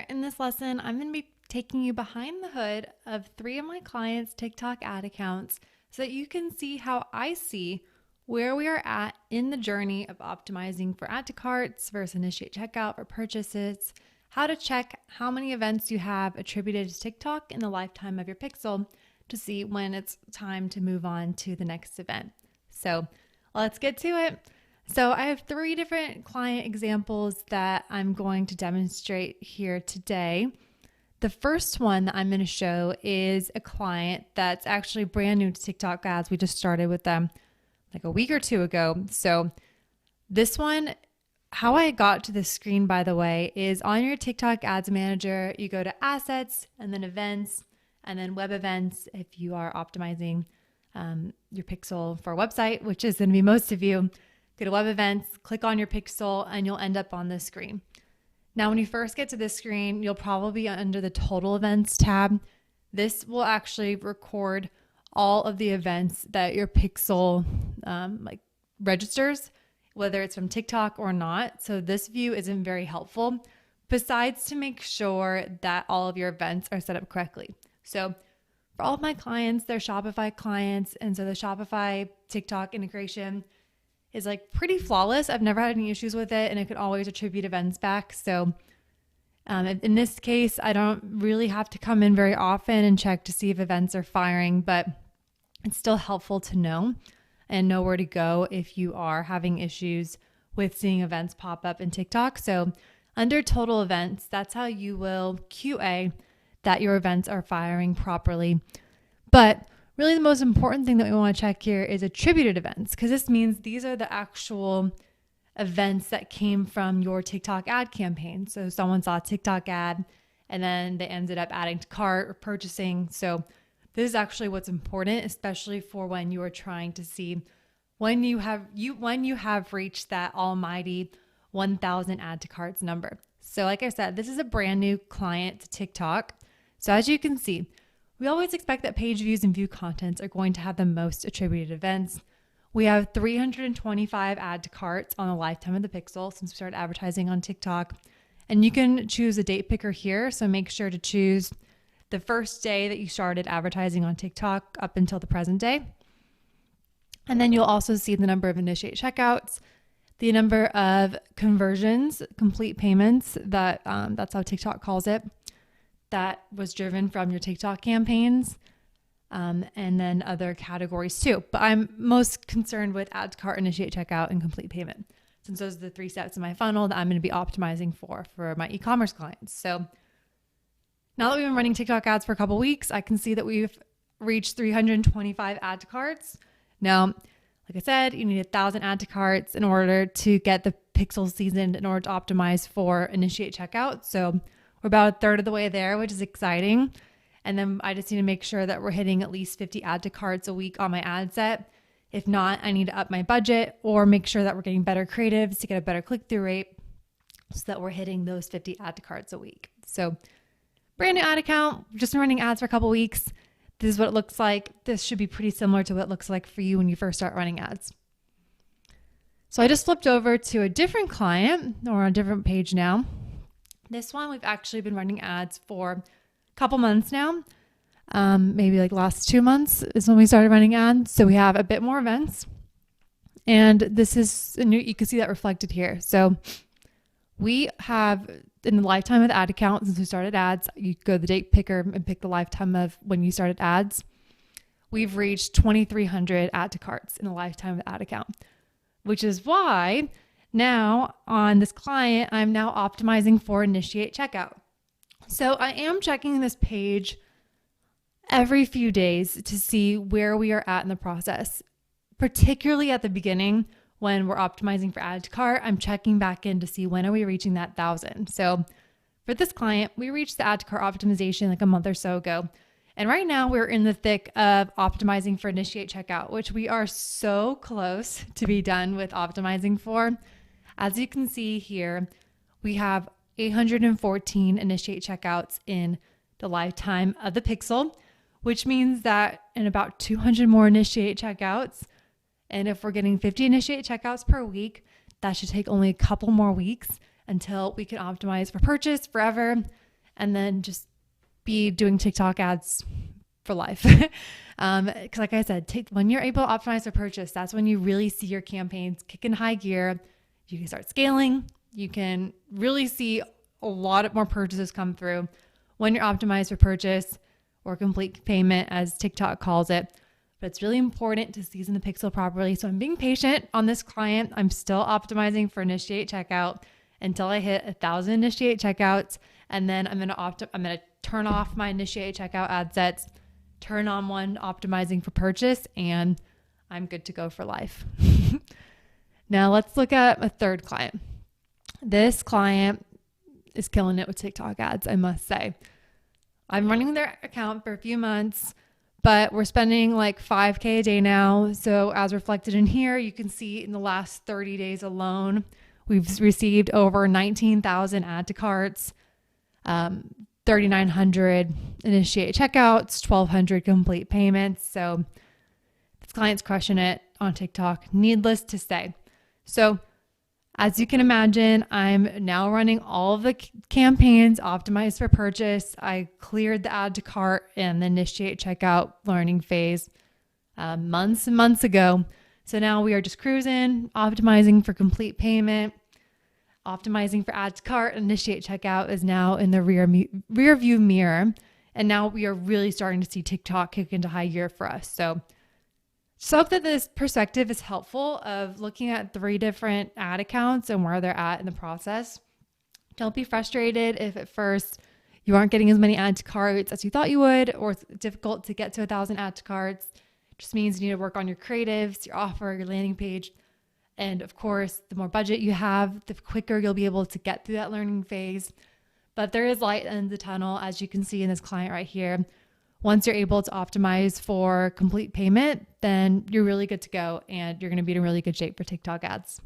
In this lesson, I'm going to be taking you behind the hood of 3 of my clients' TikTok ad accounts so that you can see how I see where we are at in the journey of optimizing for add to carts versus initiate checkout for purchases, how to check how many events you have attributed to TikTok in the lifetime of your pixel to see when it's time to move on to the next event. So let's get to it. So I have 3 different client examples that I'm going to demonstrate here today. The first one that I'm going to show is a client that's actually brand new to TikTok ads. We just started with them like a week or 2 ago. So this one, how I got to this screen, by the way, is on your TikTok ads manager, you go to assets and then events and then web events if you are optimizing your pixel for a website, which is going to be most of you. Go to web events, click on your pixel, and you'll end up on this screen. Now, when you first get to this screen, you'll probably be under the total events tab. This will actually record all of the events that your pixel registers, whether it's from TikTok or not. So this view isn't very helpful, besides to make sure that all of your events are set up correctly. So for all of my clients, they're Shopify clients. And so the Shopify TikTok integration is like pretty flawless. I've never had any issues with it, and it could always attribute events back. So in this case, I don't really have to come in very often and check to see if events are firing, but it's still helpful to know and know where to go if you are having issues with seeing events pop up in TikTok. So under total events, that's how you will QA that your events are firing properly. But really, the most important thing that we want to check here is attributed events, because this means these are the actual events that came from your TikTok ad campaign. So someone saw a TikTok ad and then they ended up adding to cart or purchasing. So this is actually what's important, especially for when you are trying to see when you have reached that almighty 1,000 add to carts number. So like I said, this is a brand new client to TikTok. So as you can see, we always expect that page views and view contents are going to have the most attributed events. We have 325 add to carts on the lifetime of the pixel since we started advertising on TikTok. And you can choose a date picker here. So make sure to choose the first day that you started advertising on TikTok up until the present day. And then you'll also see the number of initiate checkouts, the number of conversions, complete payments, that's how TikTok calls it, that was driven from your TikTok campaigns, and then other categories too. But I'm most concerned with add to cart, initiate checkout, and complete payment, since those are the 3 steps in my funnel that I'm going to be optimizing for my e-commerce clients. So now that we've been running TikTok ads for a couple weeks, I can see that we've reached 325 add to carts. Now, like I said, you need 1,000 add to carts in order to get the pixel seasoned in order to optimize for initiate checkout. So we're about a third of the way there, which is exciting. And then I just need to make sure that we're hitting at least 50 add to carts a week on my ad set. If not, I need to up my budget or make sure that we're getting better creatives to get a better click-through rate so that we're hitting those 50 add to carts a week. So brand new ad account, just been running ads for a couple weeks. This is what it looks like. This should be pretty similar to what it looks like for you when you first start running ads. So I just flipped over to a different client or a different page now. This one, we've actually been running ads for a couple months now. Maybe like last 2 months is when we started running ads. So we have a bit more events. And this is you can see that reflected here. So we have, in the lifetime of the ad account, since we started ads, you go to the date picker and pick the lifetime of when you started ads. We've reached 2,300 add to carts in the lifetime of the ad account, which is why now on this client, I'm now optimizing for initiate checkout. So I am checking this page every few days to see where we are at in the process, particularly at the beginning when we're optimizing for add to cart. I'm checking back in to see when are we reaching that 1,000. So for this client, we reached the add to cart optimization like a month or so ago. And right now we're in the thick of optimizing for initiate checkout, which we are so close to be done with optimizing for. As you can see here, we have 814 initiate checkouts in the lifetime of the pixel, which means that in about 200 more initiate checkouts, and if we're getting 50 initiate checkouts per week, that should take only a couple more weeks until we can optimize for purchase forever and then just be doing TikTok ads for life. Because like I said, when you're able to optimize for purchase, that's when you really see your campaigns kick in high gear. You can start scaling. You can really see a lot of more purchases come through when you're optimized for purchase or complete payment, as TikTok calls it. But it's really important to season the pixel properly. So I'm being patient on this client. I'm still optimizing for initiate checkout until I hit 1,000 initiate checkouts. And then I'm going to turn off my initiate checkout ad sets, turn on one optimizing for purchase, and I'm good to go for life. Now let's look at a third client. This client is killing it with TikTok ads, I must say. I'm running their account for a few months, but we're spending like $5,000 a day now. So as reflected in here, you can see in the last 30 days alone, we've received over 19,000 add to carts, 3,900 initiate checkouts, 1,200 complete payments. So this client's crushing it on TikTok, needless to say. So as you can imagine, I'm now running all of the campaigns optimized for purchase. I cleared the add to cart and the initiate checkout learning phase months and months ago. So now we are just cruising, optimizing for complete payment, optimizing for add to cart. Initiate checkout is now in the rear view mirror. And now we are really starting to see TikTok kick into high gear for us. So hope that this perspective is helpful of looking at 3 different ad accounts and where they're at in the process. Don't be frustrated if at first you aren't getting as many add to carts as you thought you would, or it's difficult to get to 1,000 add to carts. It just means you need to work on your creatives, your offer, your landing page. And of course, the more budget you have, the quicker you'll be able to get through that learning phase. But there is light in the tunnel, as you can see in this client right here. Once you're able to optimize for complete payment, then you're really good to go and you're going to be in really good shape for TikTok ads.